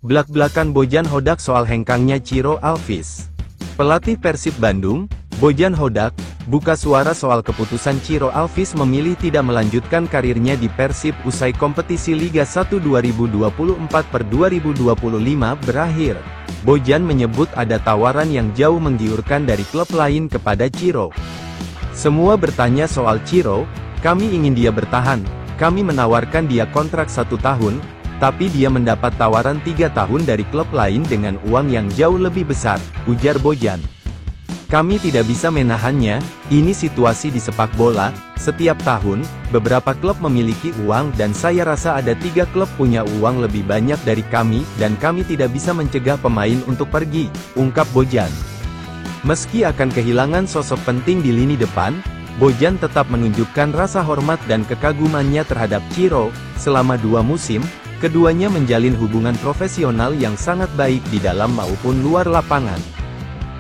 Blak-blakan Bojan Hodak soal hengkangnya Ciro Alvis. Pelatih Persib Bandung, Bojan Hodak, buka suara soal keputusan Ciro Alvis memilih tidak melanjutkan karirnya di Persib usai kompetisi Liga 1 2024/2025 berakhir. Bojan menyebut ada tawaran yang jauh menggiurkan dari klub lain kepada Ciro. Semua bertanya soal Ciro, kami ingin dia bertahan, kami menawarkan dia kontrak 1 tahun, tapi dia mendapat tawaran 3 tahun dari klub lain dengan uang yang jauh lebih besar, ujar Bojan. Kami tidak bisa menahannya, ini situasi di sepak bola, setiap tahun, beberapa klub memiliki uang dan saya rasa ada 3 klub punya uang lebih banyak dari kami, dan kami tidak bisa mencegah pemain untuk pergi, ungkap Bojan. Meski akan kehilangan sosok penting di lini depan, Bojan tetap menunjukkan rasa hormat dan kekagumannya terhadap Ciro. Selama 2 musim, keduanya menjalin hubungan profesional yang sangat baik di dalam maupun luar lapangan.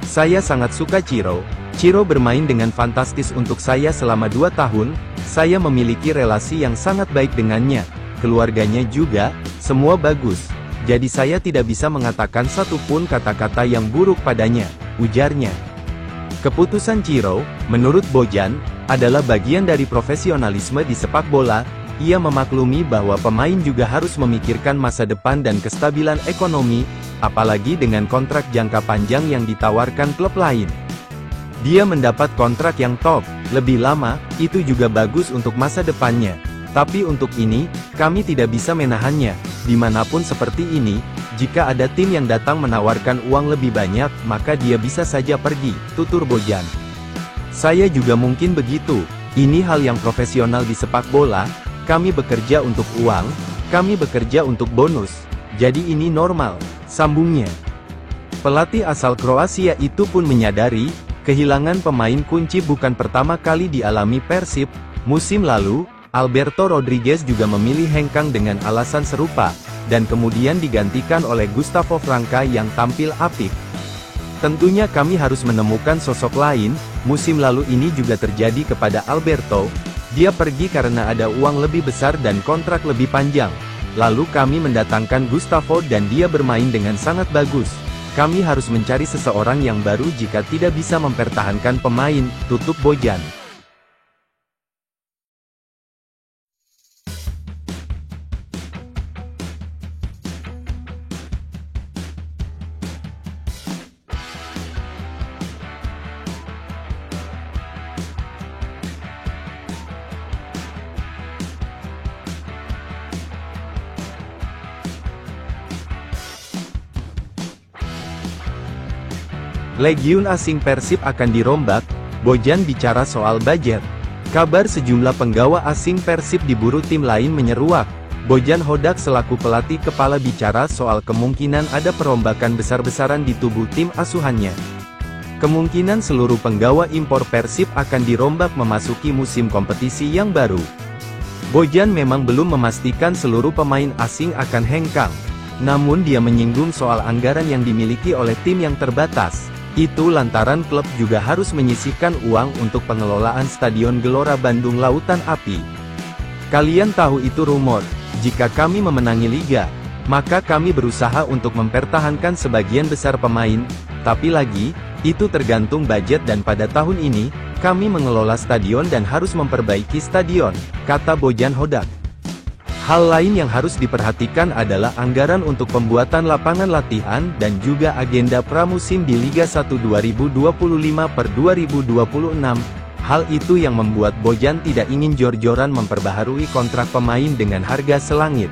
Saya sangat suka Ciro. Ciro bermain dengan fantastis untuk saya selama 2 tahun, saya memiliki relasi yang sangat baik dengannya, keluarganya juga, semua bagus. Jadi saya tidak bisa mengatakan satu pun kata-kata yang buruk padanya, ujarnya. Keputusan Ciro, menurut Bojan, adalah bagian dari profesionalisme di sepak bola. Ia memaklumi bahwa pemain juga harus memikirkan masa depan dan kestabilan ekonomi, apalagi dengan kontrak jangka panjang yang ditawarkan klub lain. Dia mendapat kontrak yang top, lebih lama, itu juga bagus untuk masa depannya. Tapi untuk ini, kami tidak bisa menahannya. Dimanapun seperti ini, jika ada tim yang datang menawarkan uang lebih banyak, maka dia bisa saja pergi, tutur Bojan. Saya juga mungkin begitu, ini hal yang profesional di sepak bola. Kami bekerja untuk uang, kami bekerja untuk bonus, jadi ini normal, sambungnya. Pelatih asal Kroasia itu pun menyadari, kehilangan pemain kunci bukan pertama kali dialami Persib. Musim lalu, Alberto Rodriguez juga memilih hengkang dengan alasan serupa, dan kemudian digantikan oleh Gustavo Franca yang tampil apik. Tentunya kami harus menemukan sosok lain, musim lalu ini juga terjadi kepada Alberto. Dia pergi karena ada uang lebih besar dan kontrak lebih panjang. Lalu kami mendatangkan Gustavo dan dia bermain dengan sangat bagus. Kami harus mencari seseorang yang baru jika tidak bisa mempertahankan pemain, tutup Bojan. Legiun asing Persib akan dirombak, Bojan bicara soal budget. Kabar sejumlah penggawa asing Persib diburu tim lain menyeruak. Bojan Hodak selaku pelatih kepala bicara soal kemungkinan ada perombakan besar-besaran di tubuh tim asuhannya. Kemungkinan seluruh penggawa impor Persib akan dirombak memasuki musim kompetisi yang baru. Bojan memang belum memastikan seluruh pemain asing akan hengkang. Namun dia menyinggung soal anggaran yang dimiliki oleh tim yang terbatas. Itu lantaran klub juga harus menyisihkan uang untuk pengelolaan Stadion Gelora Bandung Lautan Api. Kalian tahu itu rumor, jika kami memenangi liga, maka kami berusaha untuk mempertahankan sebagian besar pemain, tapi lagi, itu tergantung budget dan pada tahun ini, kami mengelola stadion dan harus memperbaiki stadion, kata Bojan Hodak. Hal lain yang harus diperhatikan adalah anggaran untuk pembuatan lapangan latihan dan juga agenda pramusim di Liga 1 2025/2026. Hal itu yang membuat Bojan tidak ingin jor-joran memperbaharui kontrak pemain dengan harga selangit.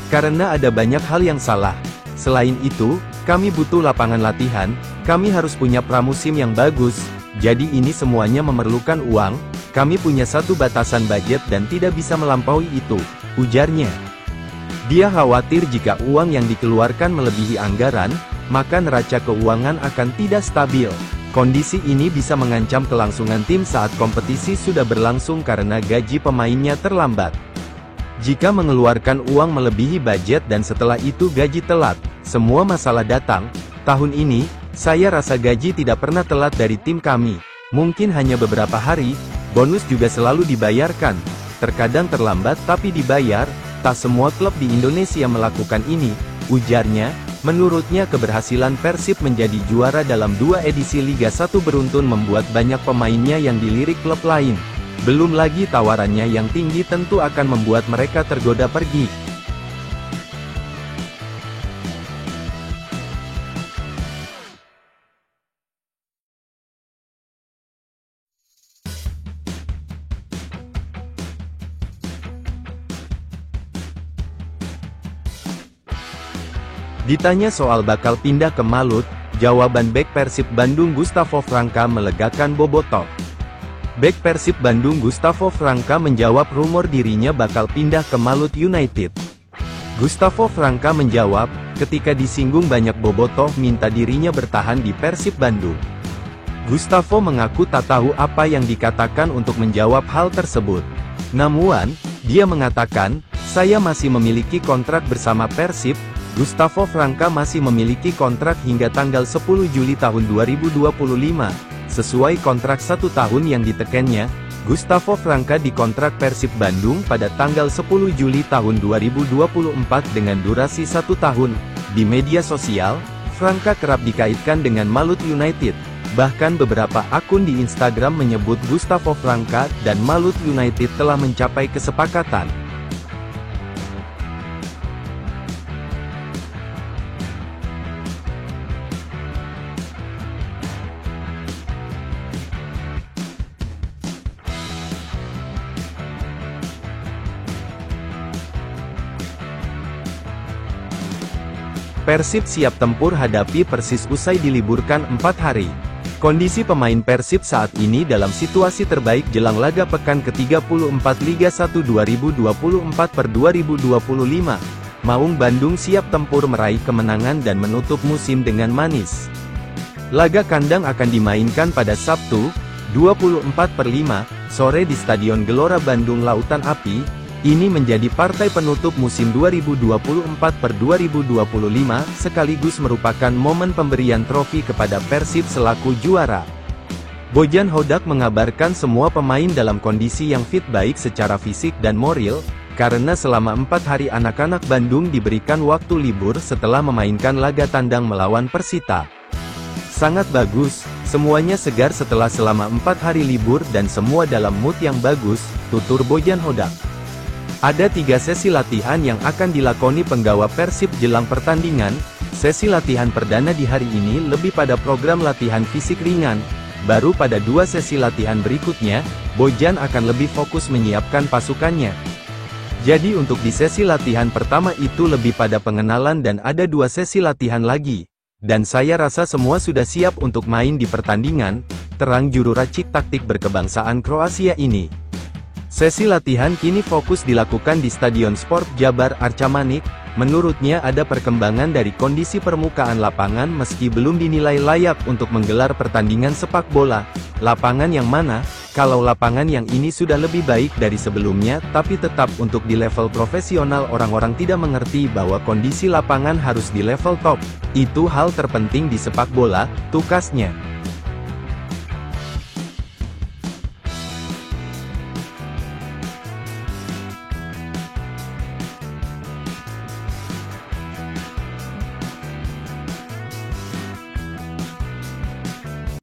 Karena ada banyak hal yang salah. Selain itu, kami butuh lapangan latihan, kami harus punya pramusim yang bagus, jadi ini semuanya memerlukan uang, kami punya satu batasan budget dan tidak bisa melampaui itu, ujarnya. Dia khawatir jika uang yang dikeluarkan melebihi anggaran, maka neraca keuangan akan tidak stabil. Kondisi ini bisa mengancam kelangsungan tim saat kompetisi sudah berlangsung karena gaji pemainnya terlambat. Jika mengeluarkan uang melebihi budget dan setelah itu gaji telat, semua masalah datang. Tahun ini, saya rasa gaji tidak pernah telat dari tim kami. Mungkin hanya beberapa hari, bonus juga selalu dibayarkan. Terkadang terlambat tapi dibayar, tak semua klub di Indonesia melakukan ini, Ujarnya, menurutnya keberhasilan Persib menjadi juara dalam 2 edisi Liga 1 beruntun membuat banyak pemainnya yang dilirik klub lain. Belum lagi tawarannya yang tinggi tentu akan membuat mereka tergoda pergi. Ditanya soal bakal pindah ke Malut, jawaban bek Persib Bandung Gustavo Franca melegakan bobotoh. Bek Persib Bandung Gustavo Franca menjawab rumor dirinya bakal pindah ke Malut United. Gustavo Franca menjawab, ketika disinggung banyak bobotoh minta dirinya bertahan di Persib Bandung. Gustavo mengaku tak tahu apa yang dikatakan untuk menjawab hal tersebut. Namun, dia mengatakan, saya masih memiliki kontrak bersama Persib. Gustavo Franca masih memiliki kontrak hingga tanggal 10 Juli tahun 2025. Sesuai kontrak 1 tahun yang ditekannya, Gustavo Franca dikontrak Persib Bandung pada tanggal 10 Juli tahun 2024 dengan durasi 1 tahun. Di media sosial, Franca kerap dikaitkan dengan Malut United. Bahkan beberapa akun di Instagram menyebut Gustavo Franca dan Malut United telah mencapai kesepakatan. Persib siap tempur hadapi Persis usai diliburkan 4 hari. Kondisi pemain Persib saat ini dalam situasi terbaik jelang laga pekan ke-34 Liga 1 2024/2025. Maung Bandung siap tempur meraih kemenangan dan menutup musim dengan manis. Laga kandang akan dimainkan pada Sabtu, 24/5, sore di Stadion Gelora Bandung Lautan Api. Ini menjadi partai penutup musim 2024/2025, sekaligus merupakan momen pemberian trofi kepada Persib selaku juara. Bojan Hodak mengabarkan semua pemain dalam kondisi yang fit baik secara fisik dan moral, karena selama 4 hari anak-anak Bandung diberikan waktu libur setelah memainkan laga tandang melawan Persita. Sangat bagus, semuanya segar setelah selama 4 hari libur dan semua dalam mood yang bagus, tutur Bojan Hodak. Ada 3 sesi latihan yang akan dilakoni penggawa Persib jelang pertandingan. Sesi latihan perdana di hari ini lebih pada program latihan fisik ringan. Baru pada 2 sesi latihan berikutnya, Bojan akan lebih fokus menyiapkan pasukannya. Jadi untuk di sesi latihan pertama itu lebih pada pengenalan dan ada 2 sesi latihan lagi. Dan saya rasa semua sudah siap untuk main di pertandingan, terang juru racik taktik berkebangsaan Kroasia ini. Sesi latihan kini fokus dilakukan di Stadion Sport Jabar Arca Manik. Menurutnya ada perkembangan dari kondisi permukaan lapangan meski belum dinilai layak untuk menggelar pertandingan sepak bola. Lapangan yang mana? Kalau lapangan yang ini sudah lebih baik dari sebelumnya, tapi tetap untuk di level profesional orang-orang tidak mengerti bahwa kondisi lapangan harus di level top. Itu hal terpenting di sepak bola, tukasnya.